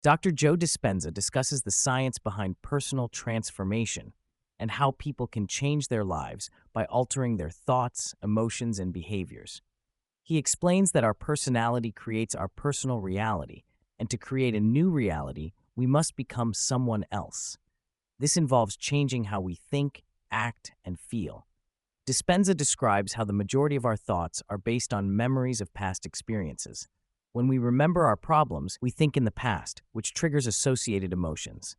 Dr. Joe Dispenza discusses the science behind personal transformation and how people can change their lives by altering their thoughts, emotions, and behaviors. He explains that our personality creates our personal reality, and to create a new reality, we must become someone else. This involves changing how we think, act, and feel. Dispenza describes how the majority of our thoughts are based on memories of past experiences. When we remember our problems, we think in the past, which triggers associated emotions.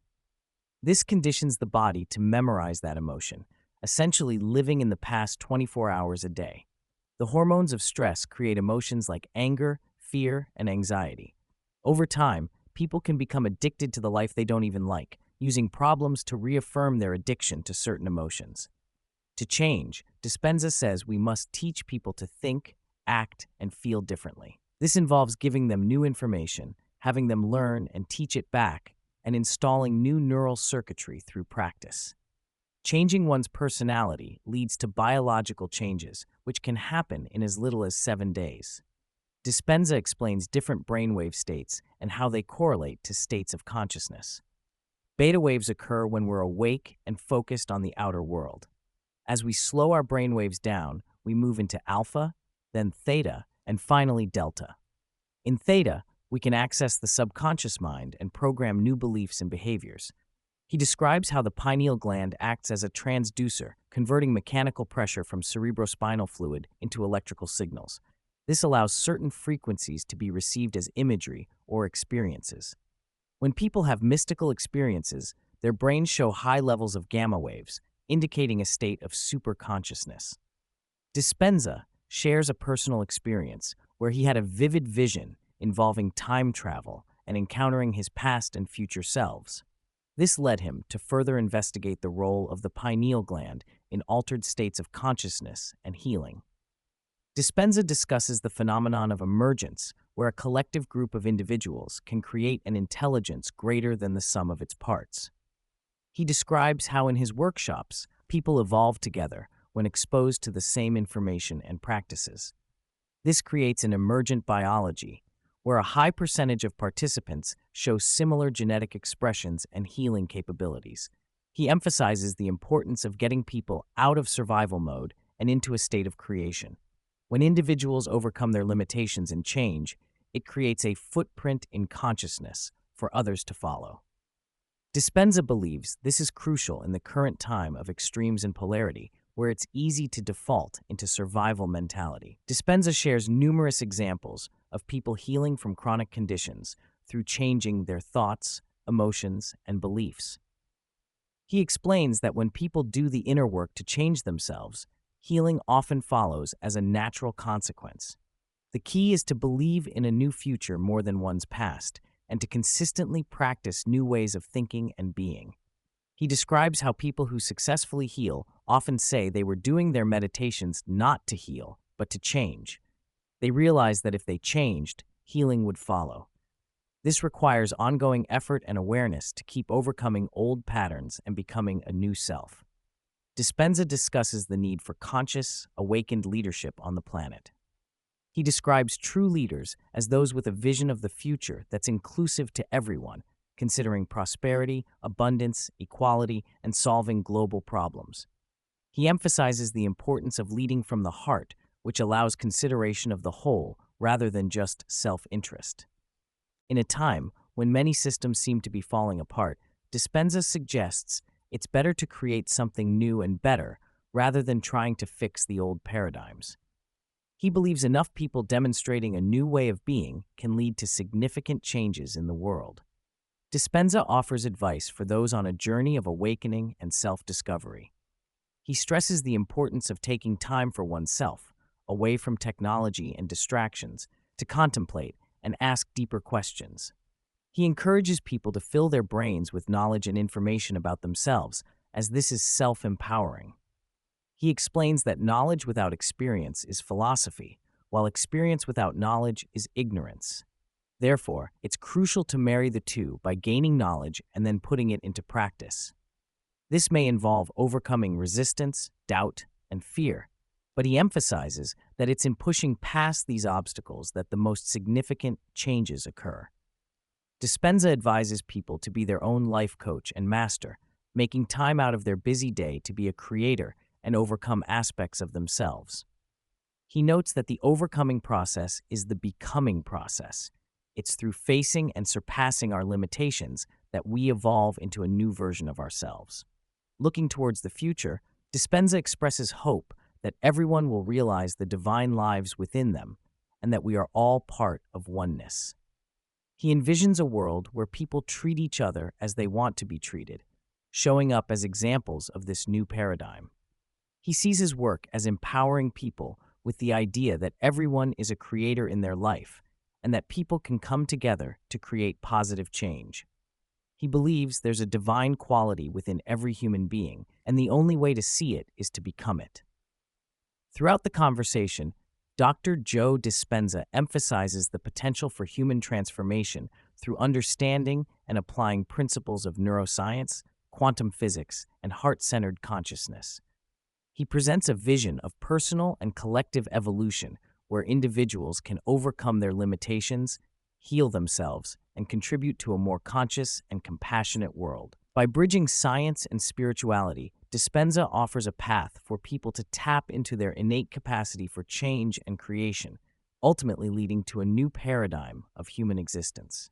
This conditions the body to memorize that emotion, essentially living in the past 24 hours a day. The hormones of stress create emotions like anger, fear, and anxiety. Over time, people can become addicted to the life they don't even like, using problems to reaffirm their addiction to certain emotions. To change, Dispenza says we must teach people to think, act, and feel differently. This involves giving them new information, having them learn and teach it back, and installing new neural circuitry through practice. Changing one's personality leads to biological changes, which can happen in as little as 7 days. Dispenza explains different brainwave states and how they correlate to states of consciousness. Beta waves occur when we're awake and focused on the outer world. As we slow our brainwaves down, we move into alpha, then theta, and finally delta. In theta, we can access the subconscious mind and program new beliefs and behaviors. He describes how the pineal gland acts as a transducer, converting mechanical pressure from cerebrospinal fluid into electrical signals. This allows certain frequencies to be received as imagery or experiences. When people have mystical experiences, their brains show high levels of gamma waves, indicating a state of superconsciousness. Dispenza shares a personal experience where he had a vivid vision involving time travel and encountering his past and future selves. This led him to further investigate the role of the pineal gland in altered states of consciousness and healing. Dispenza discusses the phenomenon of emergence, where a collective group of individuals can create an intelligence greater than the sum of its parts. He describes how in his workshops, people evolve together when exposed to the same information and practices. This creates an emergent biology, where a high percentage of participants show similar genetic expressions and healing capabilities. He emphasizes the importance of getting people out of survival mode and into a state of creation. When individuals overcome their limitations and change, it creates a footprint in consciousness for others to follow. Dispenza believes this is crucial in the current time of extremes in polarity, where it's easy to default into survival mentality. Dispenza shares numerous examples of people healing from chronic conditions through changing their thoughts, emotions, and beliefs. He explains that when people do the inner work to change themselves, healing often follows as a natural consequence. The key is to believe in a new future more than one's past, and to consistently practice new ways of thinking and being. He describes how people who successfully heal often say they were doing their meditations not to heal, but to change. They realize that if they changed, healing would follow. This requires ongoing effort and awareness to keep overcoming old patterns and becoming a new self. Dispenza discusses the need for conscious, awakened leadership on the planet. He describes true leaders as those with a vision of the future that's inclusive to everyone, considering prosperity, abundance, equality, and solving global problems. He emphasizes the importance of leading from the heart, which allows consideration of the whole rather than just self-interest. In a time when many systems seem to be falling apart, Dispenza suggests it's better to create something new and better rather than trying to fix the old paradigms. He believes enough people demonstrating a new way of being can lead to significant changes in the world. Dispenza offers advice for those on a journey of awakening and self-discovery. He stresses the importance of taking time for oneself, away from technology and distractions, to contemplate and ask deeper questions. He encourages people to fill their brains with knowledge and information about themselves, as this is self-empowering. He explains that knowledge without experience is philosophy, while experience without knowledge is ignorance. Therefore, it's crucial to marry the two by gaining knowledge and then putting it into practice. This may involve overcoming resistance, doubt, and fear, but he emphasizes that it's in pushing past these obstacles that the most significant changes occur. Dispenza advises people to be their own life coach and master, making time out of their busy day to be a creator and overcome aspects of themselves. He notes that the overcoming process is the becoming process. It's through facing and surpassing our limitations that we evolve into a new version of ourselves. Looking towards the future, Dispenza expresses hope that everyone will realize the divine lives within them and that we are all part of oneness. He envisions a world where people treat each other as they want to be treated, showing up as examples of this new paradigm. He sees his work as empowering people with the idea that everyone is a creator in their life and that people can come together to create positive change. He believes there's a divine quality within every human being, and the only way to see it is to become it. Throughout the conversation, Dr. Joe Dispenza emphasizes the potential for human transformation through understanding and applying principles of neuroscience, quantum physics, and heart-centered consciousness. He presents a vision of personal and collective evolution where individuals can overcome their limitations, heal themselves, and contribute to a more conscious and compassionate world. By bridging science and spirituality, Dispenza offers a path for people to tap into their innate capacity for change and creation, ultimately leading to a new paradigm of human existence.